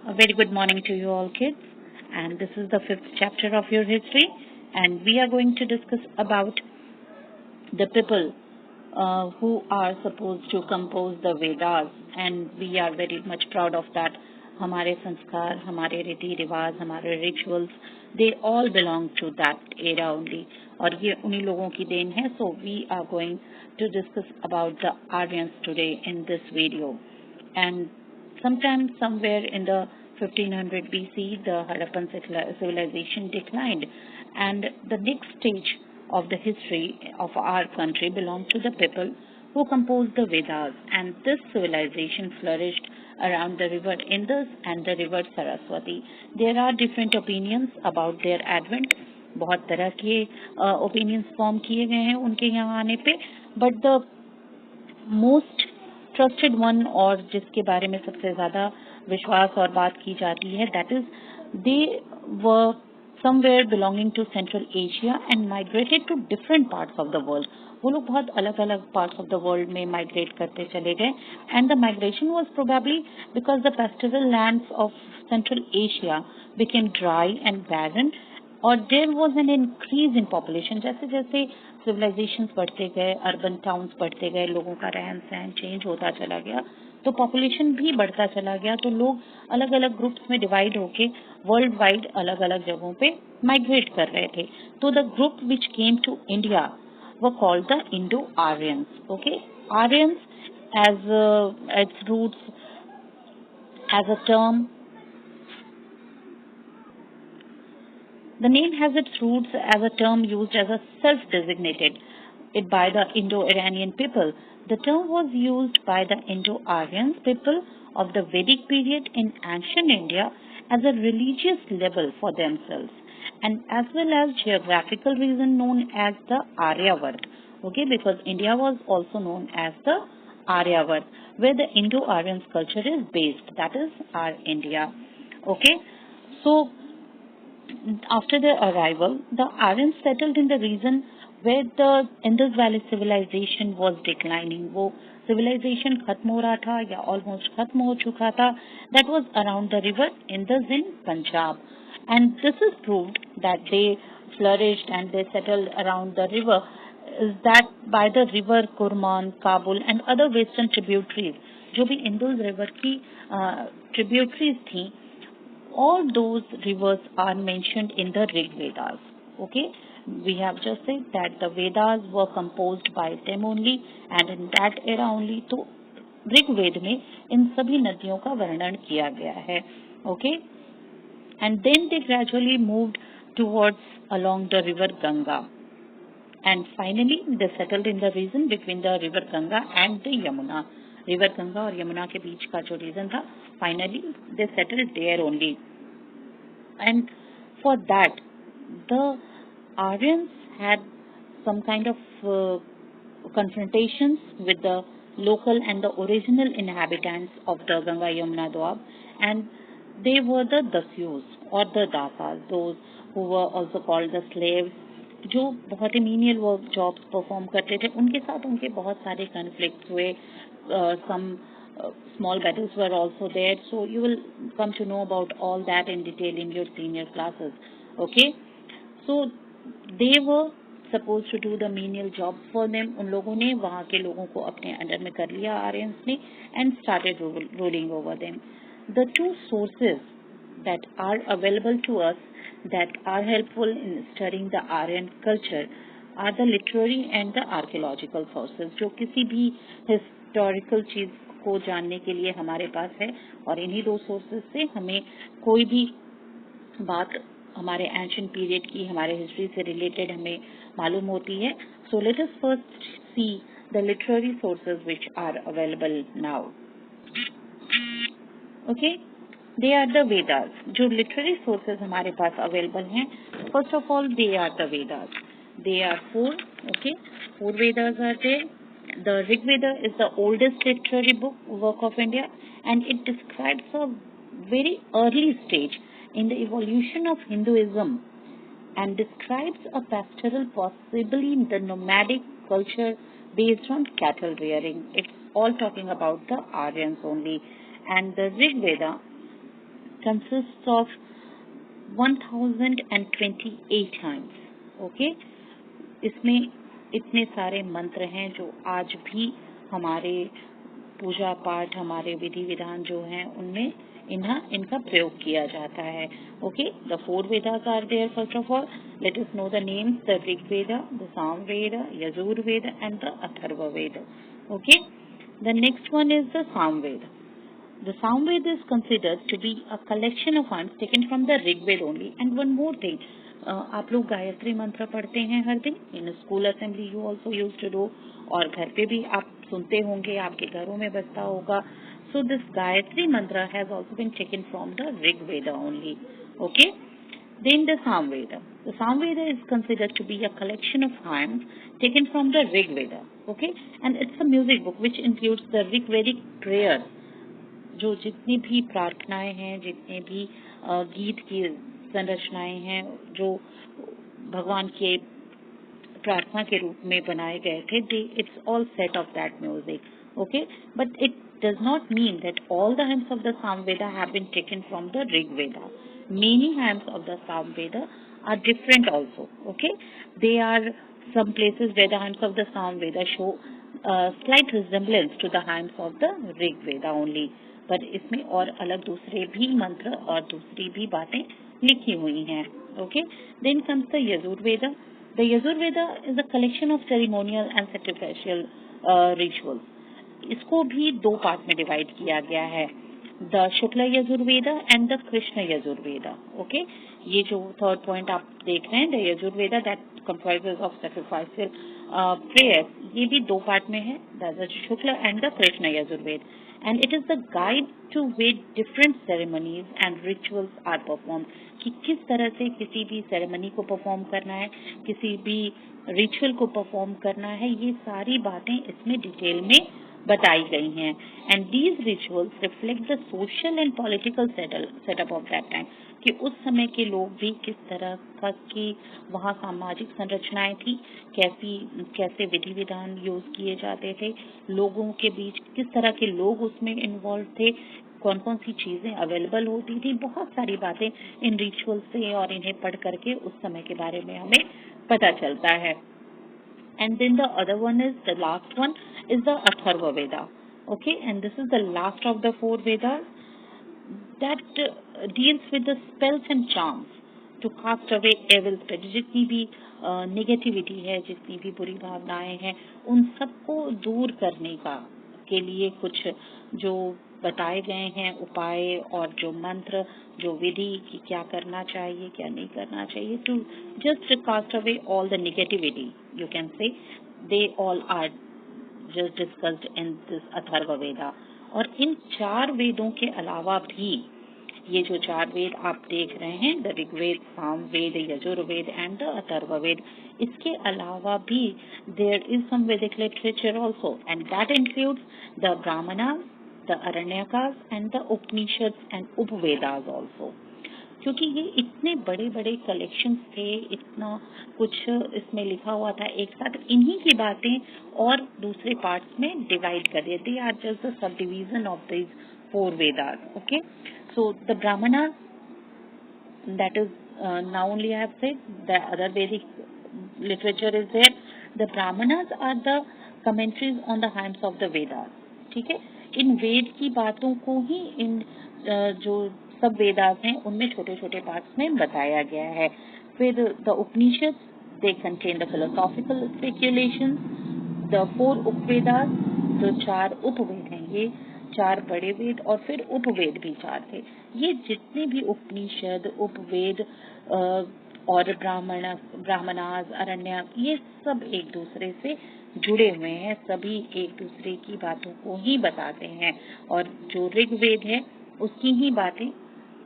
A very good morning to you all, kids. And this is the fifth chapter of your history, and we are going to discuss about the people who are supposed to compose the Vedas, and we are very much proud of that. हमारे संस्कार, हमारे रीति रिवाज, हमारे rituals, they all belong to that era only. और ये उन्हीं लोगों की देन है. So we are going to discuss about the Aryans today in this video. And sometime somewhere in the 1500 BC, the Harappan civilization declined, and the next stage of the history of our country belonged to the people who composed the Vedas, and this civilization flourished around the river Indus and the river Saraswati. There are different opinions about their advent. बहुत तरह के opinions form किए गए हैं उनके यहाँ आने पे, but the most trusted one और जिसके बारे में सबसे ज्यादा विश्वास और बात की जाती है, that is they were somewhere belonging to Central Asia and migrated to different parts of the world. वो लोग बहुत अलग अलग पार्ट्स ऑफ द वर्ल्ड में माइग्रेट करते चले गए, and the migration was probably because the pastoral lands of Central Asia became dry and barren, और there was an increase in population. जैसे जैसे सिविलाइजेशंस बढ़ते गए, अर्बन टाउन्स बढ़ते गए, लोगों का रहन सहन चेंज होता चला गया, तो पॉपुलेशन भी बढ़ता चला गया. तो लोग अलग अलग ग्रुप्स में डिवाइड होके वर्ल्ड वाइड अलग अलग जगहों पे माइग्रेट कर रहे थे. तो the group which came to India were called the Indo-Aryans. Okay, Aryans as its roots as a term. The name has its roots as a term used as a self-designated it by the Indo-Iranian people. The term was used by the Indo-Aryan people of the Vedic period in ancient India as a religious label for themselves, and as well as geographical reason known as the Aryavart. Okay, because India was also known as the Aryavart, where the Indo-Aryan culture is based. That is our India. Okay, so after their arrival, the Aryans settled in the region where the Indus Valley civilization was declining. वो civilization खत्म हो रहा था या almost खत्म हो चुका था. That was around the river Indus in Punjab, and this is proved that they flourished and they settled around the river is that by the river Kurman, Kabul and other western tributaries, जो भी Indus river की tributaries थी, all those rivers are mentioned in the Rig Vedas. Okay, we have just said that the Vedas were composed by them only, and in that era only. तो ऋग वेद में इन सभी नदियों का वर्णन किया गया है. Okay, and then they gradually moved towards along the river Ganga, and finally they settled in the region between the river Ganga and the Yamuna. River Ganga और यमुना के बीच का जो रीजन था, finally they settled there only. And for that the Aryans had some kind of confrontations with the local and the original inhabitants of the Ganga Yamuna Doab, and they were the Dasyus or the Dasas, those who were also called the slaves, जो बहुत ही menial work jobs perform करते थे. उनके साथ उनके बहुत सारे conflict हुए. Some small battles were also there, so you will come to know about all that in detail in your senior classes. Okay, so they were supposed to do the menial jobs for them. उन लोगों ने वहाँ के लोगों को अपने under में कर लिया आर्यंस ने, and started ruling over them. The two sources that are available to us that are helpful in studying the Aryan culture are the literary and the archaeological sources, जो किसी भी historical चीज को जानने के लिए हमारे पास है, और इन्हीं दो sources से हमें कोई भी बात हमारे ancient period की, हमारे history से related हमें मालूम होती है. So let us first see the literary sources which are available now. Okay, they are the Vedas. जो literary sources हमारे पास available हैं, first of all they are the Vedas. They are four. Okay, four Vedas are there. The Rig Veda is the oldest literary work of India, and it describes a very early stage in the evolution of Hinduism, and describes a pastoral, possibly the nomadic culture based on cattle rearing. It's all talking about the Aryans only. And the Rig Veda consists of 1028 hymns. Okay, इसमें इतने सारे मंत्र हैं जो आज भी हमारे पूजा पाठ, हमारे विधि विधान जो हैं उनमें इनका प्रयोग किया जाता है. Okay, the 4 Vedas are there. First of all, let us know the names: the Rig Veda, the Sam Veda, Yajur Veda, and the Atharva Veda. Okay, the next one is the Sam Veda. The Sam Veda is considered to be a collection of hymns taken from the Rig Veda only. And one more thing, आप लोग गायत्री मंत्र पढ़ते हैं हर दिन. In school assembly you also use to do, और घर पे भी आप सुनते होंगे, आपके घरों में बजता होगा. So this Gayatri mantra has also been taken from the Rig Veda only. Okay. Then the Sam Veda. The Sam Veda is considered to be a collection of hymns taken from the Rig Veda. Okay. And it's a music book which includes the Rigvedic prayers. जो जितनी भी प्रार्थनाएं हैं, जितने भी गीत की संरचनाएं हैं जो भगवान के प्रार्थना के रूप में बनाए गए थे, it's all set of that music. Okay, but it does not mean that all the hymns of the Sam Veda have been taken from the Rig Veda. Many hymns of the Sam Veda are different also. Okay, they are some places where the hymns of the Sam Veda show slight resemblance to the hymns of the Rig Veda only. पर इसमें और अलग दूसरे भी मंत्र और दूसरी भी बातें लिखी हुई हैं. Okay, then comes the Yajur Veda. The Yajur Veda is a collection of ceremonial and sacrificial rituals. इसको भी 2 पार्ट में डिवाइड किया गया है, the Shukla Yajurveda and the Krishna Yajurveda. Okay, ये जो 3rd पॉइंट आप देख रहे हैं, the Yajurveda that comprises of sacrificial prayers, ये भी 2 पार्ट में है, the Shukla and the Krishna Yajurveda. And it is the guide to way different ceremonies and rituals are perform, कि किस तरह से किसी भी सेरेमनी को परफॉर्म करना है, किसी भी रिचुअल को परफॉर्म करना है, ये सारी बातें इसमें डिटेल में बताई गई हैं. And these rituals reflect the social and political setup of that time, कि उस समय के लोग भी किस तरह की वहाँ सामाजिक संरचनाएं थी, कैसे विधि विधान यूज किए जाते थे, लोगों के बीच किस तरह के लोग उसमें इन्वॉल्व थे, कौन कौन सी चीजें अवेलेबल होती थी. बहुत सारी बातें इन रिचुअल से और इन्हें पढ़ करके उस समय के बारे में हमें पता चलता है. And then the other one is, the last one is the Atharva Veda. Okay, and this is the last of the 4 Vedas that deals with the spells and charms to cast away evil spirits. जितनी भी negativity है, जितनी भी बुरी भावनाएं हैं, उन सबको दूर करने के लिए कुछ जो बताए गए हैं उपाय और जो मंत्र, जो विधि कि क्या करना चाहिए, क्या नहीं करना चाहिए, to just cast away all the negativity, you can say they all are just discussed in this Atharva Veda. और इन 4 वेदों के अलावा भी, ये जो 4 वेद आप देख रहे हैं, द ऋग्वेद, साम वेद, यजुर्वेद एंड द अथर्व वेद, इसके अलावा भी देयर इज सम वैदिक literature also, and that includes the Brahmanas, the Aranyakas and the Upanishads and Upvedas also. क्योंकि ये इतने बड़े बड़े कलेक्शंस थे, इतना कुछ इसमें लिखा हुआ था एक साथ, इन्हीं की बातें और दूसरे पार्ट्स में डिवाइड कर दिए. They are just the sub division of these 4 Vedas. Okay, so the Brahmanas, that is now only I have said, the other Vedic literature is there. The Brahmanas are the commentaries on the hymns of the Vedas. ठीक है, इन वेद की बातों को ही इन जो सब वेदास हैं उनमें छोटे छोटे पार्ट्स में बताया गया है. फिर the Upanishad, they contain the philosophical speculations. The 4 उपवेदास, जो 4 उपवेद हैं, ये 4 बड़े वेद और फिर उपवेद भी 4 थे. ये जितने भी उपनिषद, उपवेद और ब्राह्मणास, अरण्य, ये सब एक दूसरे से जुड़े हुए हैं, सभी एक दूसरे की बातों को ही बताते हैं. और जो ऋग्वेद है उसकी ही बातें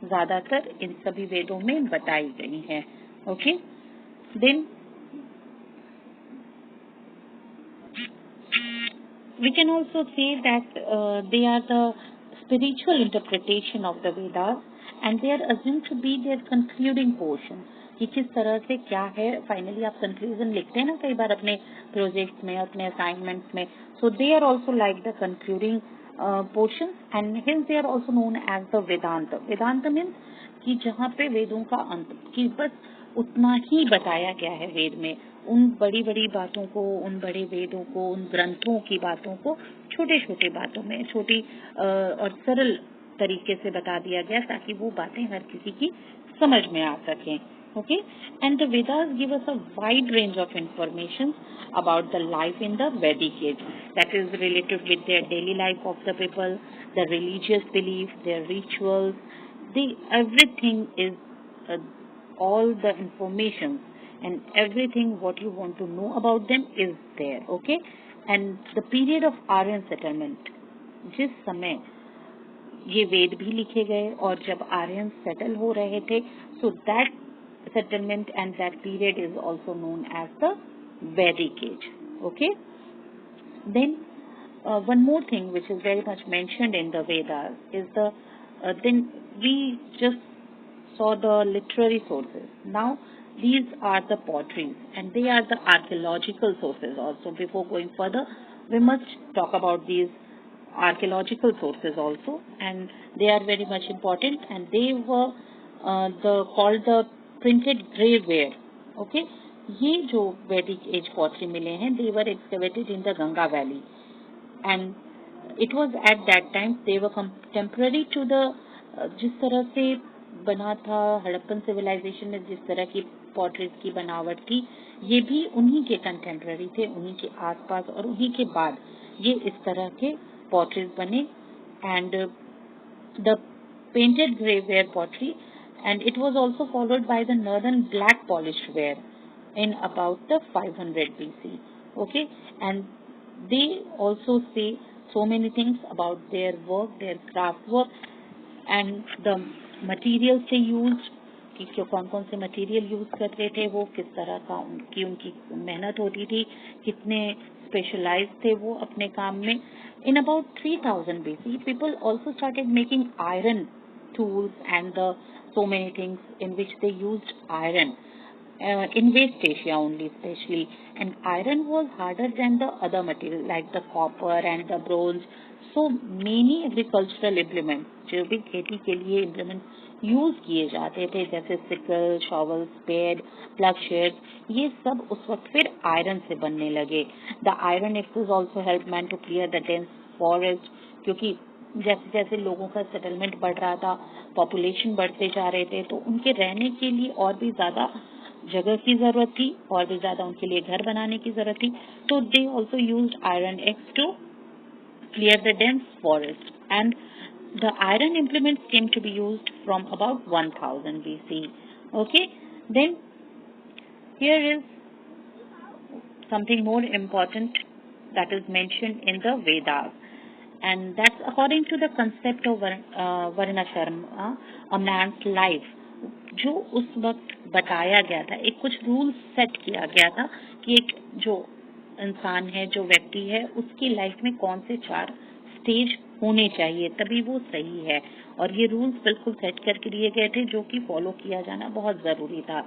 ज्यादातर इन सभी वेदों में बताई गई हैं. Okay, then we can also say that they are the spiritual interpretation of the Vedas, and they are assumed to be their concluding portion. कि किस तरह से क्या है, फाइनली आप कंक्लूजन लिखते हैं ना कई बार अपने प्रोजेक्ट में, अपने असाइनमेंट्स में, so they are also like the concluding portions, and hence they are also known as the Vedanta. Vedanta means कि जहाँ पे वेदों का अंत, कि बस उतना ही बताया गया है वेद में, उन बड़ी बड़ी बातों को, उन बड़े वेदों को, उन ग्रंथों की बातों को छोटे छोटे बातों में, छोटी और सरल तरीके से बता दिया गया ताकि वो बातें हर किसी की समझ में आ सकें. Okay, and the Vedas give us a wide range of information about the life in the Vedic age, that is related with their daily life of the people, the religious beliefs, their rituals. Everything is all the information and everything what you want to know about them is there. Okay, and the period of Aryan settlement, जिस समय ये वेद भी लिखे गए और जब Aryan settle हो रहे थे, so that settlement and that period is also known as the Vedic age. Okay, then one more thing which is very much mentioned in the Vedas is the then we just saw the literary sources. Now these are the potteries and they are the archaeological sources also. Before going further, we must talk about these archaeological sources also, and they are very much important, and they were called the printed graveware. Okay, ये जो Vedic age pottery मिले हैं, they were excavated in the Ganga Valley, and it was at that time they were contemporary to the जिस तरह से बना था Harappan civilisation में, जिस तरह की पॉटरीज की बनावट थी, ये भी उन्हीं के कंटेम्पररी थे, उन्हीं के आसपास, और उन्हीं के बाद ये इस तरह के potteries bane, and the painted graveware pottery, and it was also followed by the northern black polished ware in about the 500 BC. Okay, and they also say so many things about their work, their craft work, and the materials they used, कि कौन कौन से material use करते थे वो, किस तरह का उनकी मेहनत होती थी, कितने स्पेशलाइज थे वो अपने काम में. In about 3000 BC, people also started making iron tools and so many things in which they used iron in West Asia only especially, and iron was harder than the other material like the copper and the bronze. So many agricultural implements, जो भी खेती के लिए implements use किए जाते थे, जैसे sickle, shovel, spade, ploughshare, ये सब उस वक्त फिर आयरन से बनने लगे. The iron axes also help man to clear the dense forest, क्योंकि जैसे जैसे लोगों का सेटलमेंट बढ़ रहा था, पॉपुलेशन बढ़ते जा रहे थे, तो उनके रहने के लिए और भी ज्यादा जगह की जरूरत थी, और भी ज्यादा उनके लिए घर बनाने की जरूरत थी. तो they also used iron axe to clear the dense forest, and the iron implements came to be used from about 1000 BC. Okay, then here is something more important that is mentioned in the Vedas, and that's according to the concept of Varnashrama, a man's life. जो उस वक्त बताया गया था, एक कुछ rule set किया गया था कि एक जो इंसान है, जो व्यक्ति है, उसकी लाइफ में कौन से 4 स्टेज होने चाहिए तभी वो सही है, और ये रूल्स बिल्कुल सेट करके दिए गए थे जो कि फॉलो किया जाना बहुत जरूरी था.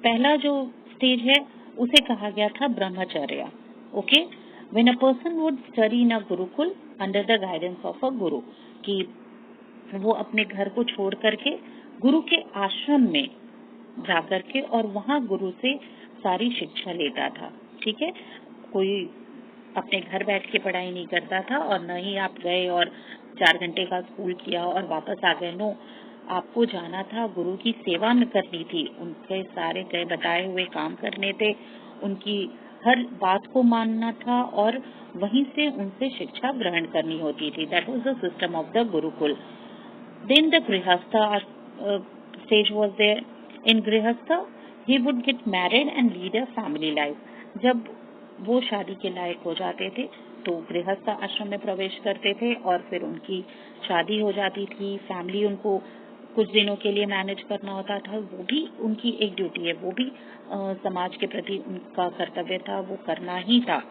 पहला जो स्टेज है उसे कहा गया था ब्रह्मचर्य. Okay, when a person would study in a Gurukul under the guidance of a गुरु, कि वो अपने घर को छोड़ करके गुरु के आश्रम में जाकर के और वहाँ गुरु से सारी शिक्षा लेता था. ठीक है, कोई अपने घर बैठ के पढ़ाई नहीं करता था, और न ही आप गए और 4 घंटे का स्कूल किया और वापस आ गए. नो, आपको जाना था, गुरु की सेवा में करनी थी, उनके सारे गए बताए हुए काम करने थे, उनकी हर बात को मानना था, और वहीं से उनसे शिक्षा ग्रहण करनी होती थी. That was the system of the Gurukul. Then the Grihastha stage was there. In Grihastha, he would get married and lead a family life. जब वो शादी के लायक हो जाते थे तो गृहस्थ आश्रम में प्रवेश करते थे, और फिर उनकी शादी हो जाती थी. फैमिली उनको कुछ दिनों के लिए मैनेज करना होता था, वो भी उनकी एक ड्यूटी है, वो भी समाज के प्रति उनका कर्तव्य था, वो करना ही था.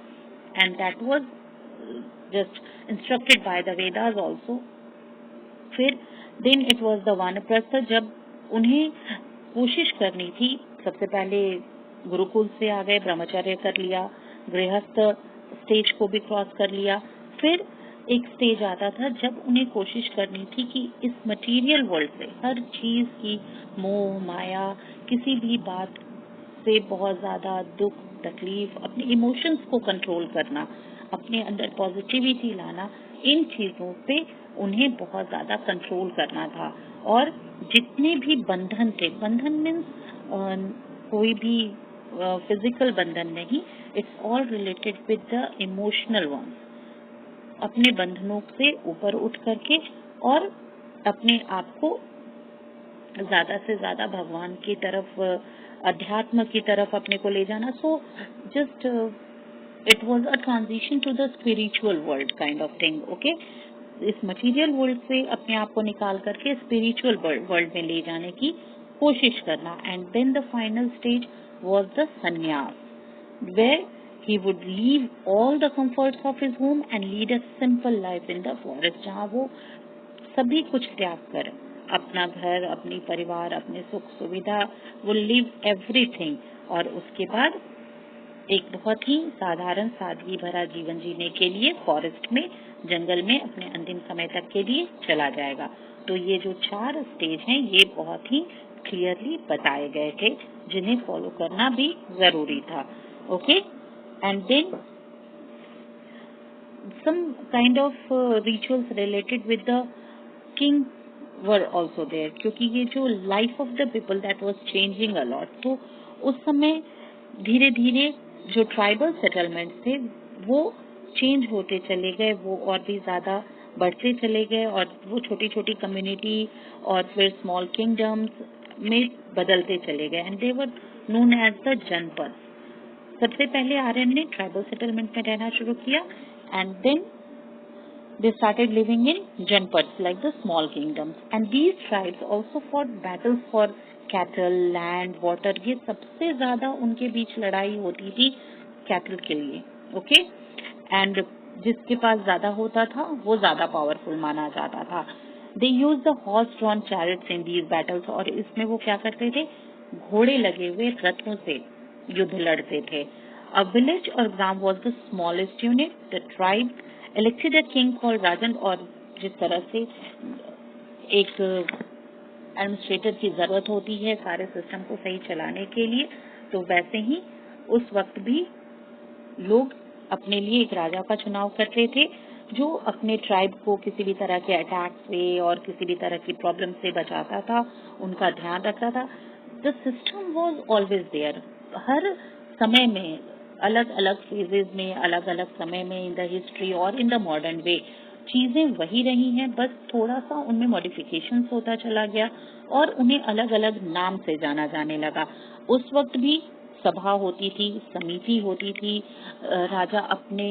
And that was just instructed by the Vedas also. फिर देन इट वाज द वानप्रस्थ, जब उन्हें कोशिश करनी थी, सबसे पहले गुरुकुल से आ गए, ब्रह्मचर्य कर लिया, गृहस्थ स्टेज को भी क्रॉस कर लिया, फिर एक स्टेज आता था जब उन्हें कोशिश करनी थी कि इस मटेरियल वर्ल्ड से, हर चीज की मोह माया, किसी भी बात से बहुत ज्यादा दुख तकलीफ, अपने इमोशंस को कंट्रोल करना, अपने अंदर पॉजिटिविटी लाना, इन चीजों पे उन्हें बहुत ज्यादा कंट्रोल करना था। और जितने भी बंधन थे, बंधन मीन्स कोई भी फिजिकल बंधन नहीं, it's all related with the emotional one, अपने बंधनों से ऊपर उठ करके और अपने आप को ज्यादा से ज्यादा भगवान की तरफ, अध्यात्म की तरफ अपने को ले जाना। So just it was a transition to the spiritual world kind of thing. Okay, इस मटेरियल वर्ल्ड से अपने आप को निकाल करके स्पिरिचुअल वर्ल्ड में ले जाने की कोशिश करना। And then the final stage was the sannyas, where he would leave all the comforts of his home and lead a simple life in the forest, जहाँ वो सभी कुछ त्याग कर, अपना घर, अपनी परिवार, अपने सुख सुविधा, वो लिव एवरीथिंग, और उसके बाद एक बहुत ही साधारण सादगी भरा जीवन जीने के लिए फॉरेस्ट में, जंगल में अपने अंतिम समय तक के लिए चला जाएगा। तो ये जो 4 स्टेज हैं ये बहुत ही क्लियरली बताए गए थे, जिन्हें फॉलो करना भी जरूरी था। Okay, and then some kind of rituals related with the king were also there, क्योंकि ये जो life of the people that was changing a lot, तो उस समय धीरे धीरे जो ट्राइबल सेटलमेंट थे वो चेंज होते चले गए, वो और भी ज्यादा बढ़ते चले गए, और वो छोटी छोटी कम्युनिटी और फिर स्मॉल किंगडम्स में बदलते चले गए। And they were known as the janapada. सबसे पहले आर्यन ने ट्राइबल सेटलमेंट में रहना शुरू किया, and then they started living in janpads like the small kingdoms, and these tribes also fought battles for cattle, land, water। ये सबसे ज्यादा उनके बीच लड़ाई होती थी कैटल के लिए। ओके, एंड जिसके पास ज्यादा होता था वो ज्यादा पावरफुल माना जाता था। they used the horse drawn chariots in these battles, और इसमें वो क्या करते थे, घोड़े लगे हुए रथों से युद्ध लड़ते थे। A village or gram was the smallest unit. The tribe elected a king called Rajan, और जिस तरह से एक एडमिनिस्ट्रेटर की जरूरत होती है सारे सिस्टम को सही चलाने के लिए, तो वैसे ही उस वक्त भी लोग अपने लिए एक राजा का चुनाव करते थे, जो अपने ट्राइब को किसी भी तरह के अटैक से और किसी भी तरह की प्रॉब्लम से बचाता था, उनका ध्यान रखता था। The system was always there. हर समय में, अलग अलग फेजेस में, अलग अलग समय में, इन द हिस्ट्री और इन द मॉडर्न वे, चीजें वही रही हैं, बस थोड़ा सा उनमें मॉडिफिकेशन होता चला गया और उन्हें अलग अलग नाम से जाना जाने लगा। उस वक्त भी सभा होती थी, समिति होती थी, राजा अपने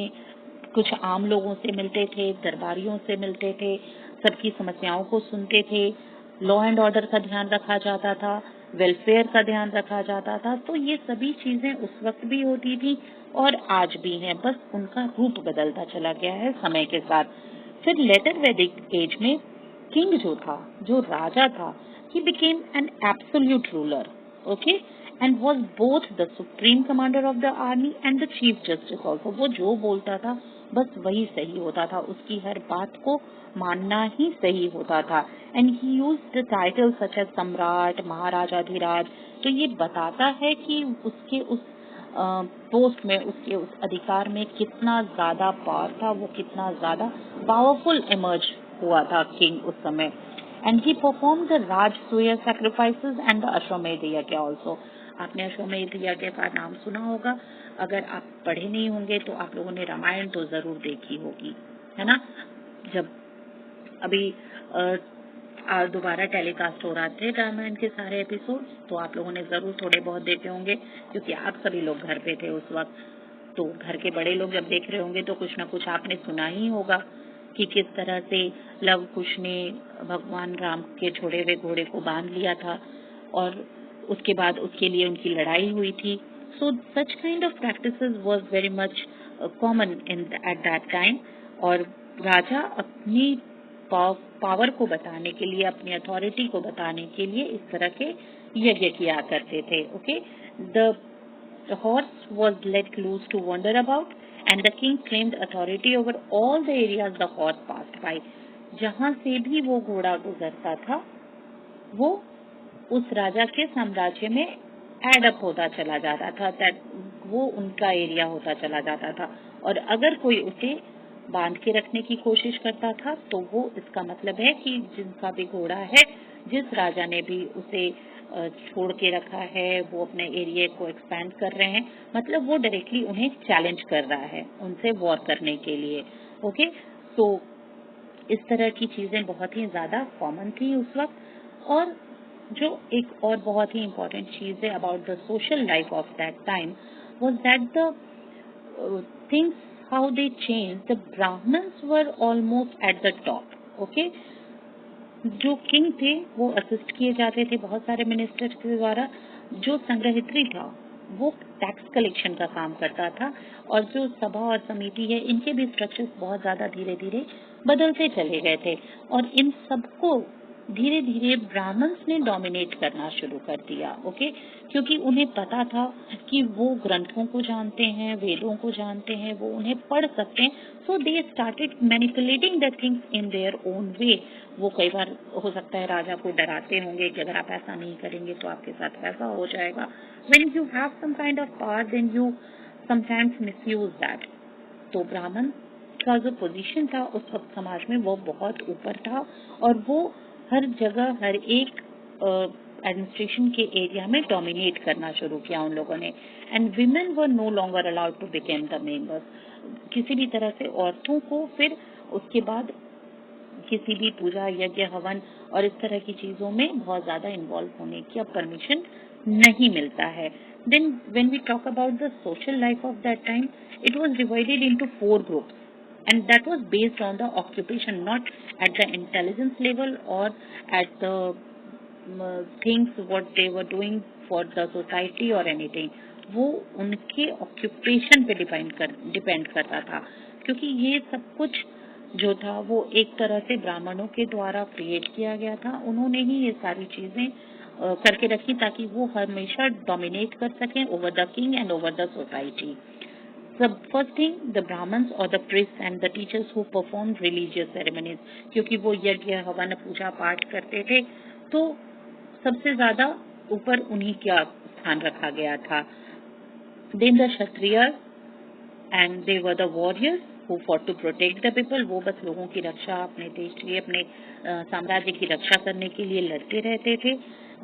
कुछ आम लोगों से मिलते थे, दरबारियों से मिलते थे, सबकी समस्याओं को सुनते थे, लॉ एंड ऑर्डर का ध्यान रखा जाता था, वेलफेयर का ध्यान रखा जाता था। तो ये सभी चीजें उस वक्त भी होती थी और आज भी हैं, बस उनका रूप बदलता चला गया है समय के साथ। फिर लेटर वैदिक एज में किंग जो था, जो राजा था, he became an absolute ruler, okay, and was both the supreme commander of the army and the chief justice also। वो जो बोलता था बस वही सही होता था, उसकी हर बात को मानना ही सही होता था। and he used the titles such as सम्राट, महाराजाधिराज। तो ये बताता है कि उसके उस पोस्ट में, उसके उस अधिकार में कितना ज्यादा पावर था, वो कितना ज्यादा पावरफुल इमर्ज हुआ था किंग उस समय। And he perform the Rajasuya sacrifices and the अश्वमेध यज्ञ ऑल्सो। आपने अश्वमेध यज्ञ का नाम सुना होगा, अगर आप पढ़े नहीं होंगे तो आप लोगों ने रामायण तो जरूर देखी होगी, है ना। जब अभी दोबारा टेलीकास्ट हो रहे थे रामायण के सारे एपिसोड, तो आप लोगों ने जरूर थोड़े बहुत देखे होंगे, क्योंकि आप सभी लोग घर पे थे उस वक्त। तो घर के बड़े लोग जब देख रहे होंगे तो कुछ ना कुछ आपने सुना ही होगा कि किस तरह से लव कुश ने भगवान राम के छोड़े हुए घोड़े को बांध लिया था और उसके बाद उसके लिए उनकी लड़ाई हुई थी। So such kind of practices was very मच कॉमन इन एट दैट टाइम। और राजा अपनी पावर को बताने के लिए, अपनी अथॉरिटी को बताने के लिए इस तरह के यज्ञ किया करते थे। Okay, the The horse was let loose to wander about, and the king claimed authority over all the areas the horse passed by. जहाँ से भी वो घोड़ा गुजरता था, वो उस राजा के साम्राज्य में एडअप होता चला जाता था, वो उनका एरिया होता चला जाता था। और अगर कोई उसे बांध के रखने की कोशिश करता था तो वो इसका मतलब है कि जिनका भी घोड़ा है, जिस राजा ने भी उसे छोड़ के रखा है, वो अपने एरिया को एक्सपैंड कर रहे हैं, मतलब वो डायरेक्टली उन्हें चैलेंज कर रहा है उनसे वॉर करने के लिए। ओके, तो इस तरह की चीजें बहुत ही ज्यादा कॉमन थी उस वक्त। और जो एक और बहुत ही इम्पोर्टेंट चीज है about the social life of that time was that the things how they change, the Brahmins were almost at the top. Okay, जो किंग थे वो असिस्ट किए जाते थे बहुत सारे मिनिस्टर के द्वारा। जो संग्रहित्री था वो टैक्स कलेक्शन का काम करता था, और जो सभा और समिति है इनके भी स्ट्रक्चर्स बहुत ज्यादा धीरे धीरे बदलते चले गए थे, और इन सबको धीरे धीरे ब्राह्मण्स ने डोमिनेट करना शुरू कर दिया। ओके, क्योंकि उन्हें पता था कि वो ग्रंथों को जानते हैं, वेदों को जानते हैं, वो उन्हें पढ़ सकते हैं। So they started manipulating the things in their own way. वो कई बार हो सकता है राजा को डराते होंगे कि अगर आप ऐसा नहीं करेंगे तो आपके साथ ऐसा हो जाएगा। When you have some kind of power, then you sometimes misuse that. तो ब्राह्मण का जो पोजीशन था उस वक्त समाज में वो बहुत ऊपर था, और वो हर जगह हर एक एडमिनिस्ट्रेशन के एरिया में डोमिनेट करना शुरू किया उन लोगों ने। And women were no longer allowed to become the members. किसी भी तरह से औरतों को फिर उसके बाद किसी भी पूजा यज्ञ हवन और इस तरह की चीजों में बहुत ज्यादा इन्वॉल्व होने की अब परमिशन नहीं मिलता है। Then when we talk about the social life of that time, it was divided into 4 groups, and that was based on the occupation, not at the intelligence level or at the things what they were doing for the society or anything. वो उनके occupation पे depend करता था, क्योंकि ये सब कुछ जो था वो एक तरह से ब्राह्मणों के द्वारा क्रिएट किया गया था। उन्होंने ही ये सारी चीजें करके रखी ताकि वो हमेशा डोमिनेट कर सकें over the king and over the society. First thing, the Brahmans और the priest and the teachers who perform religious ceremonies, क्योंकि वो यज्ञ हवन पूजा पाठ करते थे, तो सबसे ज्यादा ऊपर उन्हीं का स्थान रखा गया था। Then the Kshatriya and they were the warriors who fought to protect the people, वो बस लोगों की रक्षा, अपने देश के लिए, अपने साम्राज्य की रक्षा करने के लिए लड़ते रहते थे।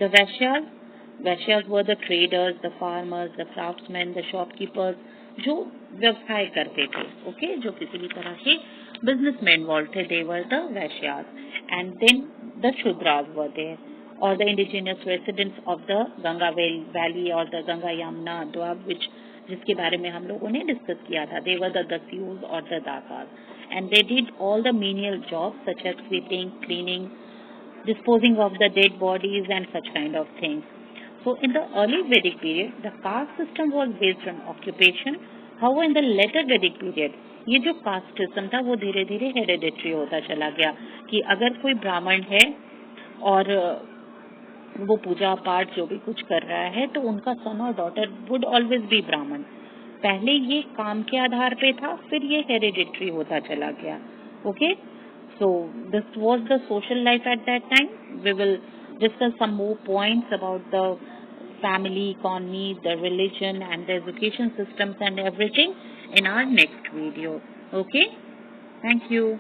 The वैश्यास were the traders, the farmers, the craftsmen, the shopkeepers, जो व्यवसाय करते थे, ओके, जो किसी भी तरह के बिजनेस में इन्वॉल्व थे, they were the वैश्यास। And then the Shudras were there, or the indigenous residents of the Ganga Valley or the Ganga Yamuna Doab, जिसके बारे में हम लोगों ने डिस्कस किया था। They were the Dasyus or the Datas, and they did all the menial jobs such as sweeping, cleaning, disposing of the dead bodies and such kind of things. So in the early Vedic period, the caste system was based on occupation. However, in the later Vedic period, ये जो caste system था वो धीरे धीरे hereditary होता चला गया, कि अगर कोई ब्राह्मण है और वो पूजा पाठ जो भी कुछ कर रहा है तो उनका सन और डॉटर वुड ऑलवेज बी ब्राह्मण। पहले ये काम के आधार पे था, फिर ये हेरिडिटरी होता चला गया। Okay, so this was the social life at that time. We will discuss some more points about the family, economy, the religion and the education systems and everything in our next video. Okay, thank you.